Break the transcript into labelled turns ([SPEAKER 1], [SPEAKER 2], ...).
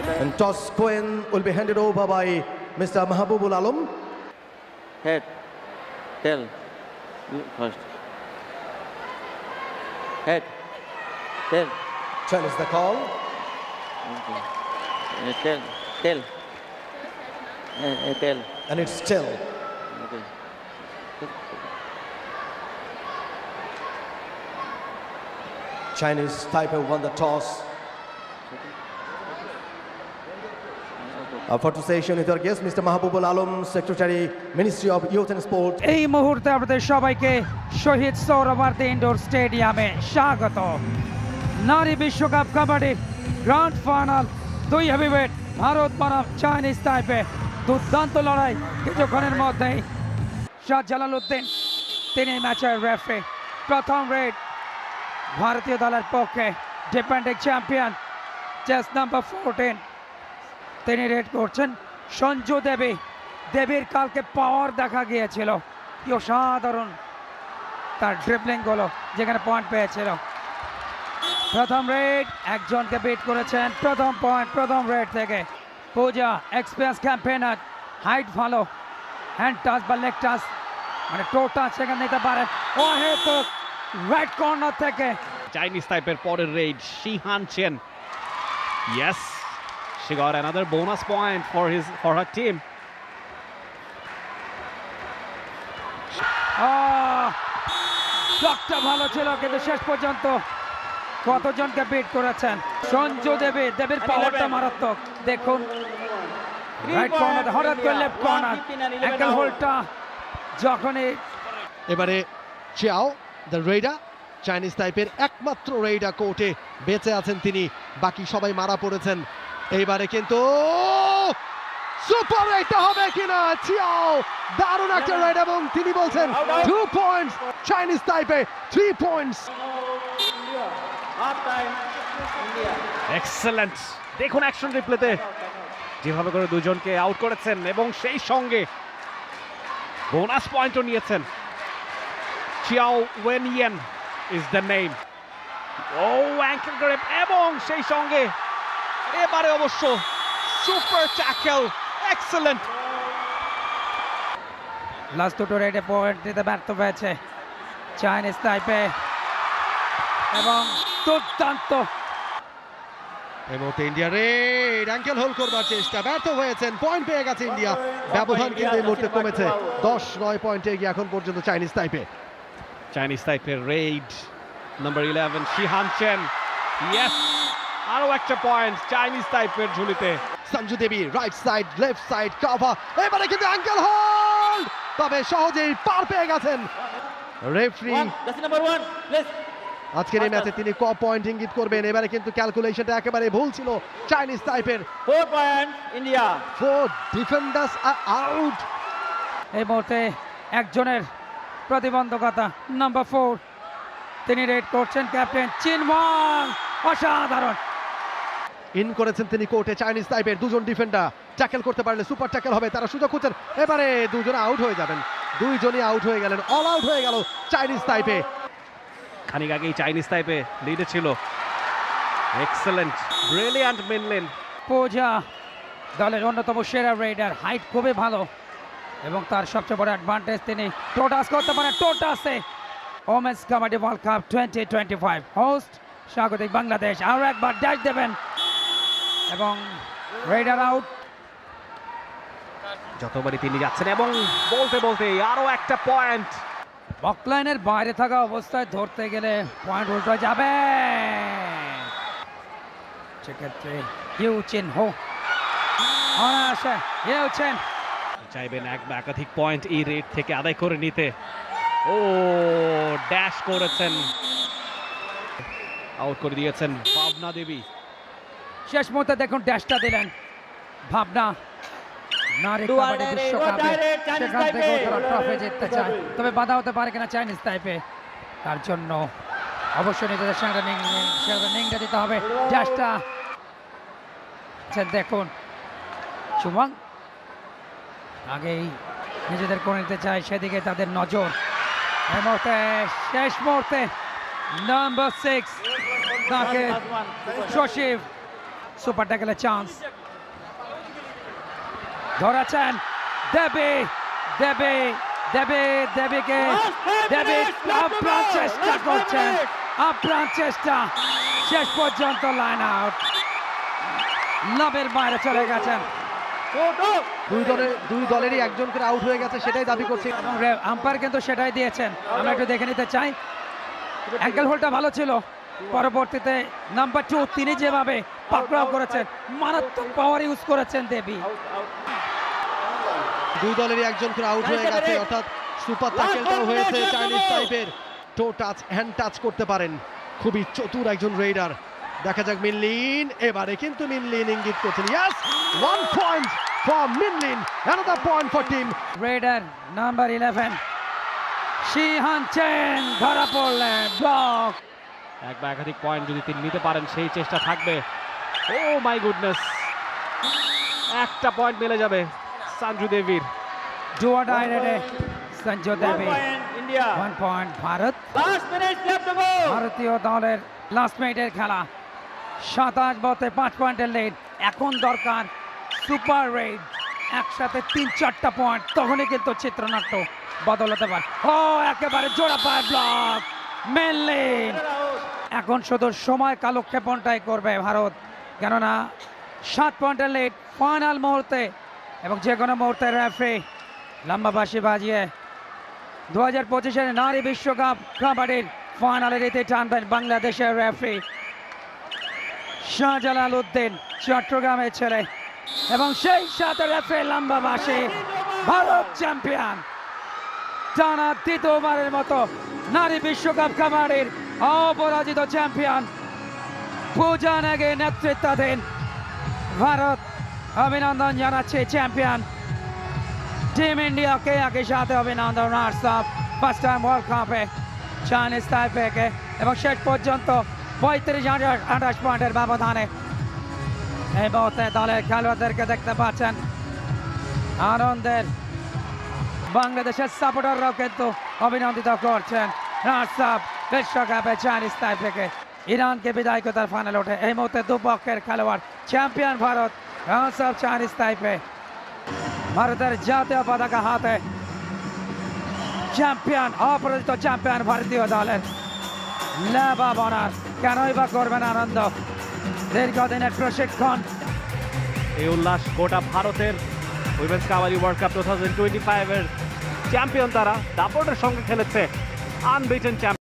[SPEAKER 1] And toss coin will be handed over by Mr. Mahabubul Alam.
[SPEAKER 2] Head. Tail. First. Head. Tail.
[SPEAKER 1] Tail is the call.
[SPEAKER 2] Okay. Tail. Tail. Tail.
[SPEAKER 1] And it's tail.
[SPEAKER 2] Okay.
[SPEAKER 1] Chinese Taipei won the toss. For to session with our guest, Mr. Mahabubul Alam, Secretary, Ministry of Youth and Sport.
[SPEAKER 3] এই মুহূর্তে আপনাদের সবাইকে শহীদ Sourabharati indoor স্টেডিয়ামে স্বাগত। নারী বিশ্বকাপ কাবাডির grand final, দুই heavyweight Bharat বনাম চাইনিজ তাইপে। দুর্দান্ত লড়াই কিছুক্ষণের মধ্যেই। শাহ জালালউদ্দিন তিনি ম্যাচের রেফারি। প্রথম রেড ভারতীয় দলের পক্ষে ডিফেন্ডিং চ্যাম্পিয়ন চেস নাম্বার 14 তিনি রেড করছেন। সঞ্জু দেবী, দেবীর কালকে পাওয়ার দেখা গিয়েছিল, কি অসাধারণ তার ড্রিবলিং গুলো, যেখানে পয়েন্ট পেয়েছিল। প্রথম রেড একজনকে বিট করেছেন, প্রথম পয়েন্ট প্রথম রেড থেকে। পূজা এক্সপিরিয়েন্স ক্যাম্পেনার, হাইট ভালো, হ্যান্ড টাচ বা লেগ টাচ মানে টো টাচ সেখানে নিতে পারেন। অহেতুক রাইট কর্নার থেকে
[SPEAKER 4] Chinese Taipei পরের red Shihan Chen. Yes, she got another bonus point for her team.
[SPEAKER 3] ব্লকটা ভালো ছিল, কিন্তু শেষ পর্যন্ত কতজনকে বিট করেছেন সঞ্জু দেবী। দেবীর পাওয়ারটা মারাত্মক। দেখুন রাইট কর্নার, হঠাৎ করে লেফট কর্নার, অ্যাঙ্কেল হোল্ডটা যখনই।
[SPEAKER 5] এবারে চিয়াও দ্য রেডার, চাইনিজ টাইপের একমাত্র রেডার কোর্টে বেঁচে আছেন তিনি, বাকি সবাই মারা পড়েছেন। এইবারে কিন্তু সুপার রেডটা হবে কিনা। চিয়াও দারুণ একটা রেড, এবং তিনি বলছেন 2 পয়েন্টস চাইনিজ টাইপে, 3 পয়েন্টস।
[SPEAKER 4] এক্সেলেন্ট। দেখুন অ্যাকশন রিপ্লেতে যেভাবে করে দুজনকে আউট করেছেন, এবং সেই সঙ্গে বোনাস পয়েন্টও নিয়েছেন। Chiao Wenyen is the name. ও অ্যাঙ্কেল গ্রিপ, এবং সেই সঙ্গে এবারে অবশ্য সুপার ট্যাকল। এক্সেলেন্ট।
[SPEAKER 3] লাস্ট দুটো রেডে পয়েন্ট দিতে ব্যর্থ হয়েছে চাইনিজ তাইপে, এবং দুর্দান্ত।
[SPEAKER 5] এই মুহূর্তে ইন্ডিয়া রেড অ্যাঙ্কেল হোল্ড করবার চেষ্টা, ব্যর্থ হয়েছেন। পয়েন্ট পেয়ে গেছে ইন্ডিয়া, ব্যবধান কিন্তু এই মুহূর্তে কমেছে 10-9 পয়েন্টে এগিয়ে এখন পর্যন্ত চাইনিজ টাইপে।
[SPEAKER 4] চাইনিজ টাইপের red number 11 Shihan Chen। Yes, আরো একটা পয়েন্ট চাইনিজ টাইপের ঝুলিতে।
[SPEAKER 5] Sanju Devi right side left side cover, এবারে কিন্তু অ্যাঙ্কেল হোল্ড, তবে সহজেই পার পেয়ে গেছেন রেফারি। আজকের এই ম্যাচে তিনি পয়েন্ট ইঙ্গিত করবেন। এবারে কিন্তু ক্যালকুলেশনটা একেবারে ভুল ছিল চাইনিজ টাইপের।
[SPEAKER 2] 4 পয়েন্ট ইন্ডিয়া।
[SPEAKER 5] 4 ডিফেন্ডার্স আর আউট।
[SPEAKER 3] এই মুহূর্তে একজনের প্রতিবন্ধকতা নাম্বার 4 তিনি রেড করছেন ক্যাপ্টেন চিন ওয়াং। অসাধারণ
[SPEAKER 5] ইন করেছেন তিনি কোর্টে চাইনিজ টাইপের। দুজন ডিফেন্ডার ট্যাকেল করতে পারলে সুপার ট্যাকেল হবে, তারা সুযোগ খুঁজছেন। এবারে দুজনে আউট হয়ে যাবেন, দুইজনই আউট হয়ে গেলেন, অল আউট হয়ে গেল চাইনিজ টাইপে।
[SPEAKER 4] খানিক আগেই চাইনিজ টাইপে লিডে ছিল। Excellent, brilliant মিনলিন।
[SPEAKER 3] পূজা দলের অন্যতম সেরা রেডার, হাইট খুবই ভালো, এবং তার সবচেয়ে বড় অ্যাডভান্টেজ তিনি টোটাস করতে পারেন। টোটাসে women's kabaddi world cup 2025 host স্বাগতিক বাংলাদেশ। আরও একবার ড্যাশ দেবেন, এবং রেডার আউট।
[SPEAKER 4] যতবারই তিনি যাচ্ছেন, এবং বলতে বলতে আরো একটা পয়েন্ট।
[SPEAKER 3] বকলাইনের বাইরে থাকা অবস্থায় ধরতে গেলে পয়েন্ট উল্টো যাবে। সেক্ষেত্রে ইউচিন হো অনায়াসে ইউচিন
[SPEAKER 4] চাইবেন একাধিক পয়েন্ট এই রেড থেকে আদায় করে নিতে। ও ড্যাশ করেছেন, আউট করে দিয়েছেন ভাবনা দেবী।
[SPEAKER 3] শেষ মুহূর্তে দেখুন ড্যাশটা দিলেন ভাবনা। নারী কাবাডি বিশ্বকাপে সেখান থেকে তারা ট্রফি জিততে চায়, তবে বাধা হতে পারে কিনা চাইনিজ টাইপে। তার জন্য অবশ্যই নিজেদের সঙ্গে নিংটা দিতে হবে। ড্যাশটা দেখুন সুমন আগেই নিজেদের করে নিতে চায়, সেদিকে তাদের নজর। এই মুহূর্তে শেষ মুহূর্তে নাম্বার 6 তাকে শশীব সুপার ট্যাকলের চান্স ধরেছেন দেবী দেবী দেবী দেবীকে দেবী আপ্রাণ চেষ্টা করছেন আপ্রাণ চেষ্টা শেষ পর্যন্ত লাইন আউট লাভের বাইরে চলে গেছেন
[SPEAKER 5] দুই দলেরই একজন করে আউট হয়ে গেছে সেটাই দাবি করছে।
[SPEAKER 3] এবং আম্পায়ার কিন্তু সেটাই দিয়েছেন। আমরা একটু দেখে নিতে চাই, অ্যাঙ্কেল হোল্ডটা ভালো ছিল, পরবর্তীতে নাম্বার 2 তিনি যেভাবে পাকড়াও করেছেন, মারাত্মক পাওয়ার ইউজ করেছেন দেবী।
[SPEAKER 5] দুই দলেরই একজন করে আউট হয়ে গেছে, অর্থাৎ সুপার ট্যাকেলটাও হয়েছে চাইনিজ টাইপের। টো টাচ, হ্যান্ড টাচ করতে পারেন, খুবই চতুর একজন রেইডার। দেখা যাক মিনলিন, এবারে কিন্তু মিনলিন ইঙ্গিত করছেন। Yes, 1 point for Minlin, another point for team
[SPEAKER 3] raider number 11 Shihan Chen ধরা পড়লেন, ব্লক।
[SPEAKER 4] এক বা একাধিক পয়েন্ট যদি তিনি নিতে পারেন সেই চেষ্টা থাকবে। ও মাই গুডনেস, একটা পয়েন্ট মিলে যাবে সঞ্জু দেবীর।
[SPEAKER 3] ডুয়া ডাইরেক্টে সঞ্জু দেবী,
[SPEAKER 2] 1 point India.
[SPEAKER 3] 1 point Bharat.
[SPEAKER 2] Last minute left to go.
[SPEAKER 3] ভারতীয় দলের লাস্ট মিনিটের খেলা, 27 বলে 5 পয়েন্টের লিড। এখন দরকার সুপার রেড, একসাথে 3-4টা পয়েন্ট, তখনই কিন্তু চিত্রনাট্য বদল হতে পারে। ও একেবারে জোড়া পায় ব্লক মেনলিন। এখন শুধু সময় কালক্ষেপণটাই করবে ভারত, কেননা 7 পয়েন্টের লিড ফাইনাল মুহূর্তে, এবং যে কোনো মুহূর্তে রেফারি লম্বা বাঁশি বাজিয়ে 2025-এর নারী বিশ্বকাপ কাবাডির ফাইনালে রীতি টানবেন বাংলাদেশের রেফারি শাহজালাল উদ্দিন, চট্টগ্রামের ছেলে, এবং সেই সাথে রেফারি লম্বা বাঁশি। ভারত চ্যাম্পিয়ন, টানা দ্বিতীয়বারের মতো নারী বিশ্বকাপ কাবাডির অপরাজিত চ্যাম্পিয়ন পূজা নেগি নেতৃত্বাধীন ভারত। অভিনন্দন জানাচ্ছে চ্যাম্পিয়ন টিম ইন্ডিয়াকে, একই সাথে অভিনন্দন ফার্স্ট টাইম ওয়ার্ল্ড কাপে চাইনিজ তাইপেকে, এবং শেষ পর্যন্ত 35-28 পয়েন্টের ব্যবধানে এই মুহূর্তে দলের খেলোয়াড়দেরকে দেখতে পাচ্ছেন আনন্দের। বাংলাদেশের সাপোর্টাররাও কিন্তু অভিনন্দিত করছেন বিশ্বকাপে চাইনিজ তাইপেকে ইরানকে বিদায় করে তার ফাইনালে ওঠে। এই মুহূর্তে দুপক্ষের খেলোয়াড় চ্যাম্পিয়ন ভারত, চাইনিজ তাইপে। ভারতের জাতীয় পতাকা হাতে, চ্যাম্পিয়ন, অপরাজিত চ্যাম্পিয়ন ভারতীয় দলের লেবা বোনার। কেনই বা করবেন আনন্দ, দীর্ঘদিনের প্রশিক্ষণ।
[SPEAKER 4] এই উল্লাস গোটা ভারতের। উইমেন্স কাবাডি ওয়ার্ল্ড কাপ 2025-এর চ্যাম্পিয়ন তারা, দাপটের সঙ্গে খেলেছে আনবিটেন চ্যাম্পিয়ন।